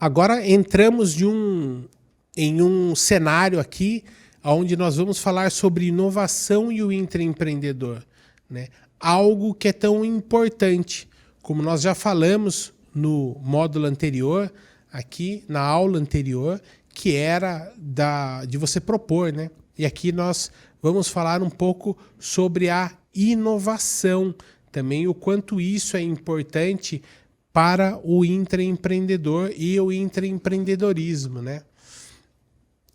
Agora entramos em um cenário aqui onde nós vamos falar sobre inovação e o intraempreendedor, né? Algo que é tão importante, como nós já falamos no módulo anterior, aqui na aula anterior, que era de você propor, né? E aqui nós vamos falar um pouco sobre a inovação, também o quanto isso é importante para o intraempreendedor e o intraempreendedorismo, né?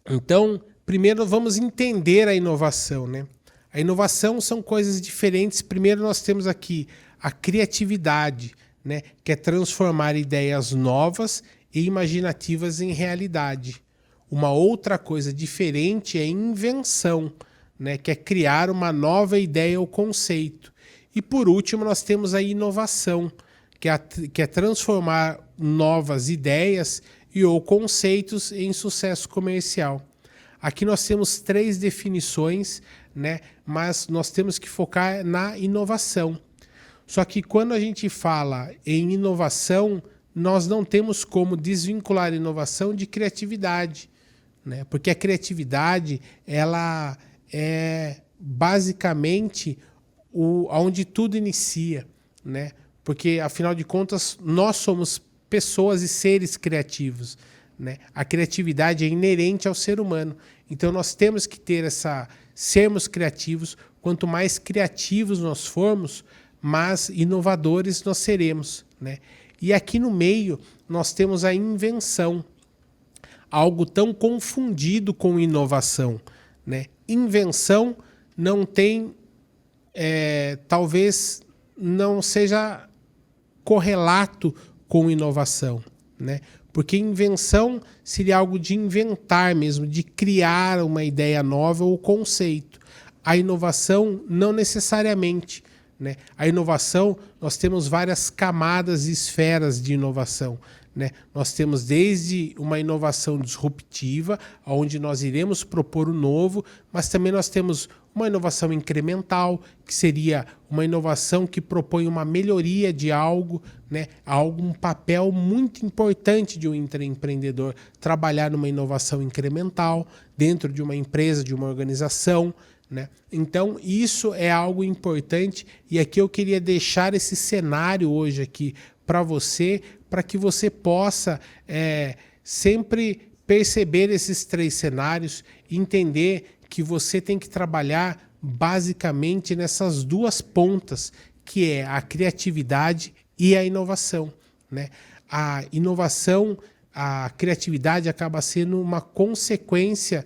Então, primeiro vamos entender a inovação, né? A inovação são coisas diferentes. Primeiro nós temos aqui a criatividade, né? Que é transformar ideias novas e imaginativas em realidade. Uma outra coisa diferente é invenção, né? Que é criar uma nova ideia ou conceito. E por último nós temos a inovação, que é transformar novas ideias e ou conceitos em sucesso comercial. Aqui nós temos 3 definições, né? Mas nós temos que focar na inovação. Só que quando a gente fala em inovação, nós não temos como desvincular a inovação de criatividade, né? Porque a criatividade, ela é basicamente onde tudo inicia, né? Porque, afinal de contas, nós somos pessoas e seres criativos, né? A criatividade é inerente ao ser humano. Então, nós temos que ter sermos criativos. Quanto mais criativos nós formos, mais inovadores nós seremos, né? E aqui no meio, nós temos a invenção. Algo tão confundido com inovação, né? Invenção não tem, talvez não seja correlato com inovação, né? Porque invenção seria algo de inventar mesmo, de criar uma ideia nova ou conceito. A inovação não necessariamente, né? A inovação, nós temos várias camadas e esferas de inovação, né? Nós temos desde uma inovação disruptiva, onde nós iremos propor o novo, mas também nós temos uma inovação incremental, que seria uma inovação que propõe uma melhoria de algo, né? Um papel muito importante de um intraempreendedor, trabalhar numa inovação incremental dentro de uma empresa, de uma organização, né? Então, isso é algo importante e aqui eu queria deixar esse cenário hoje aqui para você, para que você possa sempre perceber esses 3 cenários e entender que você tem que trabalhar basicamente nessas 2 pontas, que é a criatividade e a inovação, né? A inovação, a criatividade acaba sendo uma consequência,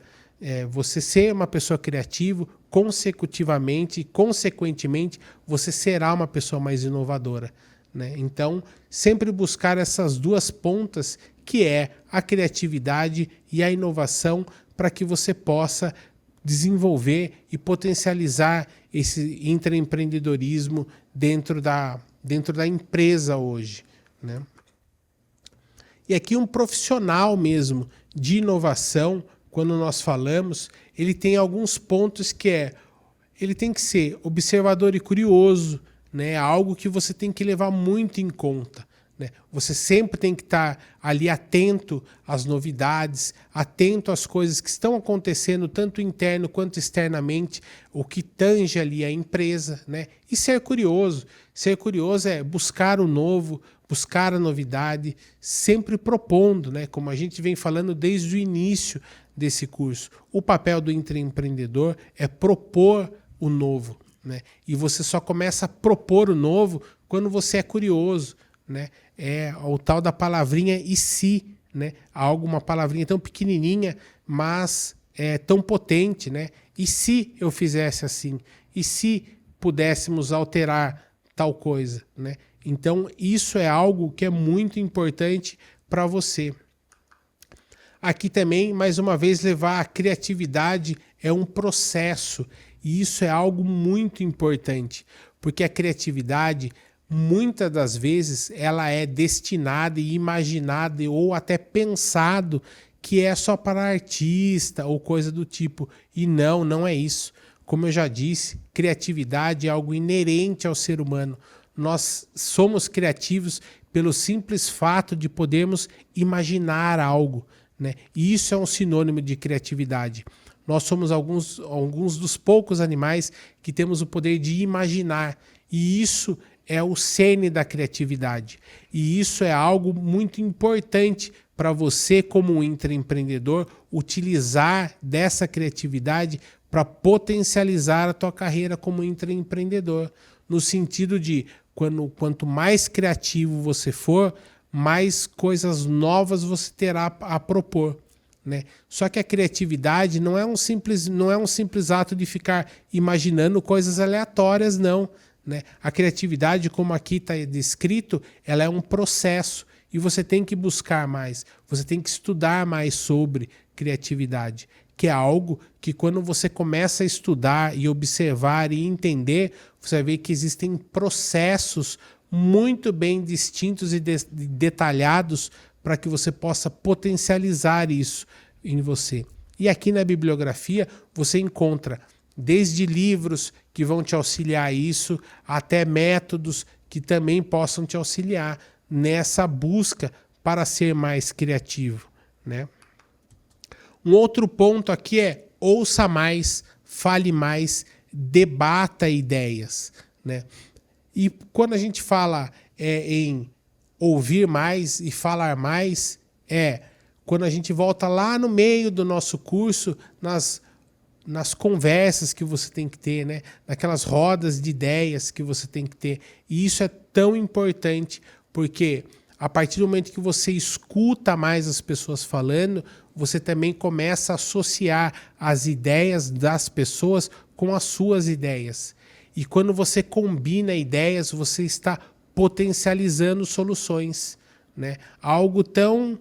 você ser uma pessoa criativa, consequentemente, você será uma pessoa mais inovadora, né? Então, sempre buscar essas 2 pontas, que é a criatividade e a inovação, para que você possa desenvolver e potencializar esse intraempreendedorismo dentro da empresa hoje, né? E aqui um profissional mesmo de inovação, quando nós falamos, ele tem alguns pontos que ele tem que ser observador e curioso, né? Algo que você tem que levar muito em conta, né? Você sempre tem que estar ali atento às novidades, atento às coisas que estão acontecendo, tanto interno quanto externamente, o que tange ali a empresa, né? E ser curioso. Ser curioso é buscar o novo, buscar a novidade, sempre propondo, né? Como a gente vem falando desde o início desse curso. O papel do intraempreendedor é propor o novo, né? E você só começa a propor o novo quando você é curioso, né? É o tal da palavrinha "e se", né? Uma palavrinha tão pequenininha, mas é tão potente, né? E se eu fizesse assim? E se pudéssemos alterar tal coisa, né? Então, isso é algo que é muito importante para você. Aqui também, mais uma vez, levar a criatividade é um processo, e isso é algo muito importante, porque a criatividade, muitas das vezes, ela é destinada e imaginada ou até pensado que é só para artista ou coisa do tipo, e não é isso. Como eu já disse, criatividade é algo inerente ao ser humano. Nós somos criativos pelo simples fato de podermos imaginar algo, né? E isso é um sinônimo de criatividade. Nós somos alguns dos poucos animais que temos o poder de imaginar. E isso é o cerne da criatividade. E isso é algo muito importante para você, como um intraempreendedor, utilizar dessa criatividade para potencializar a tua carreira como intraempreendedor. No sentido de, quanto mais criativo você for, mais coisas novas você terá a propor, né? Só que a criatividade não é um simples ato de ficar imaginando coisas aleatórias, não, né? A criatividade, como aqui está descrito, ela é um processo e você tem que buscar mais, você tem que estudar mais sobre criatividade, que é algo que quando você começa a estudar e observar e entender, você vai ver que existem processos muito bem distintos e detalhados para que você possa potencializar isso em você. E aqui na bibliografia você encontra desde livros que vão te auxiliar a isso, até métodos que também possam te auxiliar nessa busca para ser mais criativo, né? Um outro ponto aqui é: ouça mais, fale mais, debata ideias, né? E quando a gente fala em ouvir mais e falar mais, quando a gente volta lá no meio do nosso curso, nas conversas que você tem que ter, né? Naquelas rodas de ideias que você tem que ter. E isso é tão importante, porque a partir do momento que você escuta mais as pessoas falando, você também começa a associar as ideias das pessoas com as suas ideias. E quando você combina ideias, você está potencializando soluções, né? Algo tão,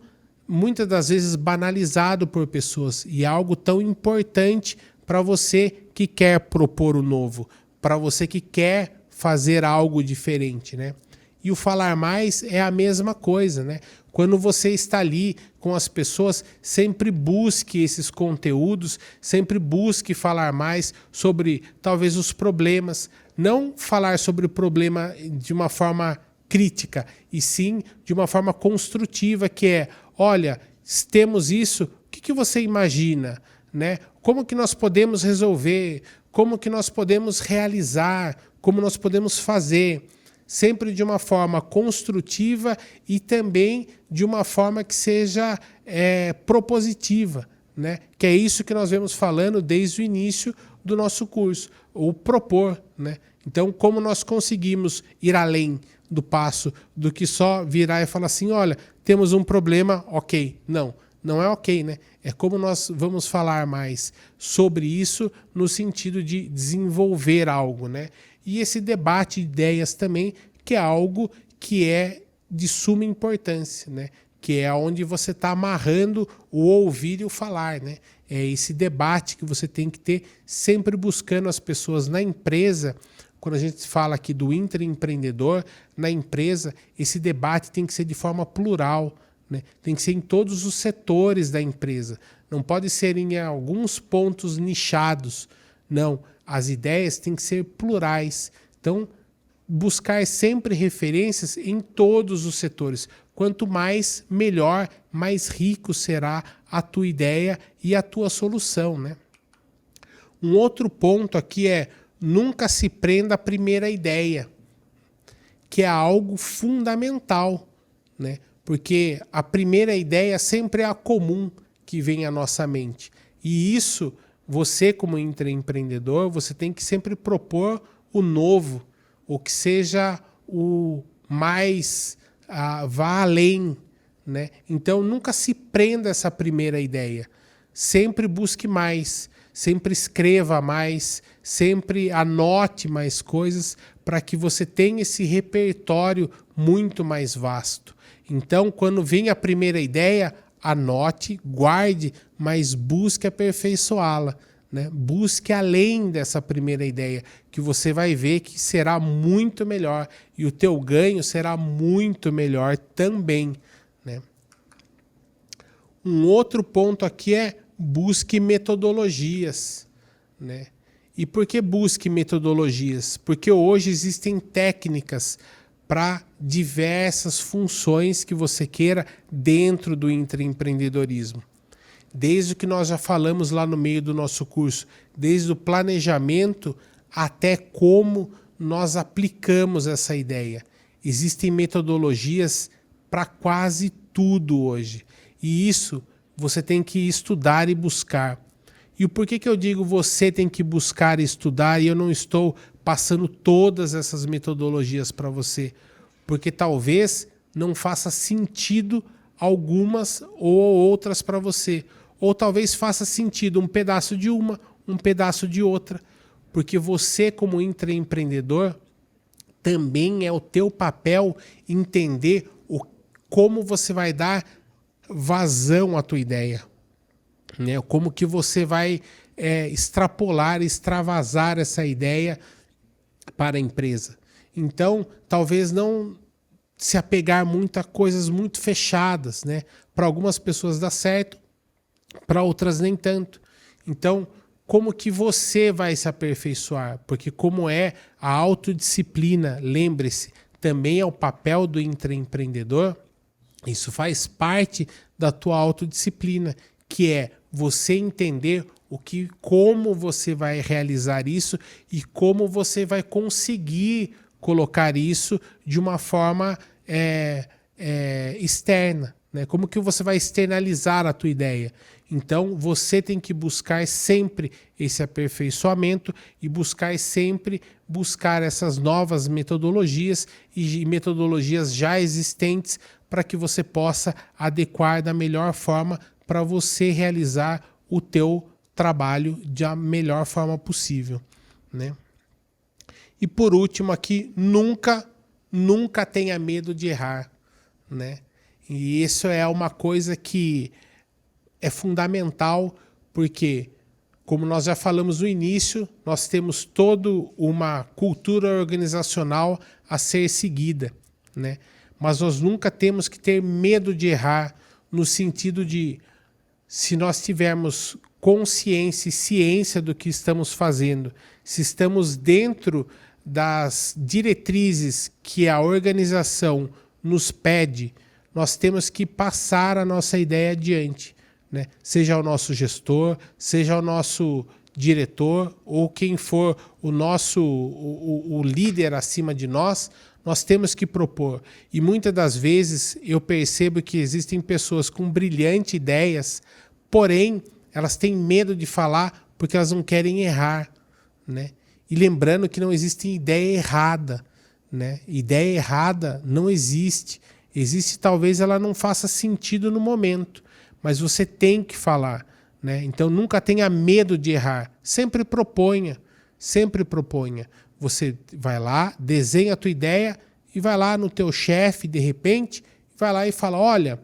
muitas das vezes, banalizado por pessoas, e algo tão importante para você que quer propor o novo, para você que quer fazer algo diferente, né? E o falar mais é a mesma coisa, né? Quando você está ali com as pessoas, sempre busque esses conteúdos, sempre busque falar mais sobre talvez os problemas. Não falar sobre o problema de uma forma crítica, e sim de uma forma construtiva, que é: olha, temos isso, o que você imagina, né? Como que nós podemos resolver? Como que nós podemos realizar? Como nós podemos fazer? Sempre de uma forma construtiva e também de uma forma que seja propositiva, né? Que é isso que nós vemos falando desde o início do nosso curso, o propor, né? Então, como nós conseguimos ir além do passo do que só virar e falar assim: olha, temos um problema, ok. Não é ok, né? É como nós vamos falar mais sobre isso no sentido de desenvolver algo, né? E esse debate de ideias também, que é algo que é de suma importância, né? Que é onde você está amarrando o ouvir e o falar, né? É esse debate que você tem que ter, sempre buscando as pessoas na empresa. Quando a gente fala aqui do intraempreendedor, na empresa, esse debate tem que ser de forma plural, né? Tem que ser em todos os setores da empresa. Não pode ser em alguns pontos nichados. Não, as ideias têm que ser plurais. Então, buscar sempre referências em todos os setores. Quanto mais, melhor, mais rico será a tua ideia e a tua solução, né? Um outro ponto aqui é: nunca se prenda à primeira ideia, que é algo fundamental, né? Porque a primeira ideia sempre é a comum que vem à nossa mente. E isso, você como intraempreendedor, você tem que sempre propor o novo, o que seja o mais, vá além, né? Então nunca se prenda a essa primeira ideia. Sempre busque mais, sempre escreva mais, sempre anote mais coisas para que você tenha esse repertório muito mais vasto. Então, quando vem a primeira ideia, anote, guarde, mas busque aperfeiçoá-la, né? Busque além dessa primeira ideia, que você vai ver que será muito melhor e o teu ganho será muito melhor também, né? Um outro ponto aqui é: busque metodologias, né? E por que busque metodologias? Porque hoje existem técnicas para diversas funções que você queira dentro do intraempreendedorismo. Desde o que nós já falamos lá no meio do nosso curso, desde o planejamento até como nós aplicamos essa ideia. Existem metodologias para quase tudo hoje. E isso você tem que estudar e buscar. E o porquê que eu digo você tem que buscar e estudar e eu não estou passando todas essas metodologias para você? Porque talvez não faça sentido algumas ou outras para você. Ou talvez faça sentido um pedaço de uma, um pedaço de outra. Porque você, como intraempreendedor, também é o teu papel entender como você vai dar vazão à tua ideia, né? Como que você vai extrapolar, extravasar essa ideia para a empresa. Então, talvez não se apegar muito a coisas muito fechadas, né? Para algumas pessoas dá certo, para outras nem tanto. Então, como que você vai se aperfeiçoar? Porque como é a autodisciplina, lembre-se, também é o papel do intraempreendedor, isso faz parte da tua autodisciplina, que é você entender como você vai realizar isso e como você vai conseguir colocar isso de uma forma externa, né? Como que você vai externalizar a tua ideia. Então, você tem que buscar sempre esse aperfeiçoamento e buscar essas novas metodologias e metodologias já existentes para que você possa adequar da melhor forma para você realizar o teu trabalho da melhor forma possível, né? E por último aqui, nunca tenha medo de errar, né? E isso é uma coisa que é fundamental, porque, como nós já falamos no início, nós temos toda uma cultura organizacional a ser seguida, né? Mas nós nunca temos que ter medo de errar, no sentido de, se nós tivermos consciência e ciência do que estamos fazendo, se estamos dentro das diretrizes que a organização nos pede, nós temos que passar a nossa ideia adiante, né? Seja o nosso gestor, seja o nosso diretor ou quem for o líder acima de nós, nós temos que propor. E muitas das vezes eu percebo que existem pessoas com brilhantes ideias, porém elas têm medo de falar porque elas não querem errar, né? E lembrando que não existe ideia errada, né? Ideia errada não existe. Existe, talvez ela não faça sentido no momento, mas você tem que falar, né? Então nunca tenha medo de errar. Sempre proponha, sempre proponha. Você vai lá, desenha a tua ideia e vai lá no teu chefe, de repente, vai lá e fala, olha,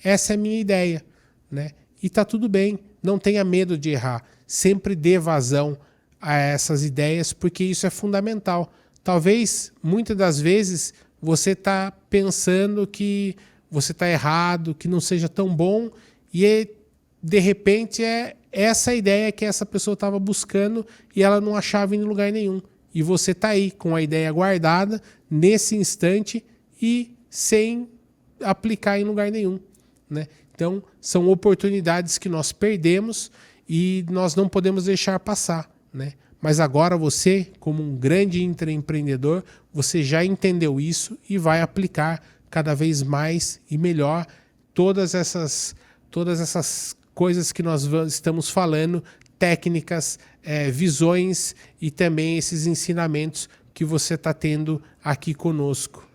essa é a minha ideia, né? E tá tudo bem, não tenha medo de errar. Sempre dê vazão a essas ideias, porque isso é fundamental. Talvez, muitas das vezes, você está pensando que você está errado, que não seja tão bom, e de repente é essa ideia que essa pessoa estava buscando e ela não achava em lugar nenhum. E você está aí com a ideia guardada nesse instante e sem aplicar em lugar nenhum, né? Então, são oportunidades que nós perdemos e nós não podemos deixar passar, né? Mas agora você, como um grande intraempreendedor, você já entendeu isso e vai aplicar cada vez mais e melhor todas essas coisas que nós estamos falando, técnicas, visões e também esses ensinamentos que você está tendo aqui conosco.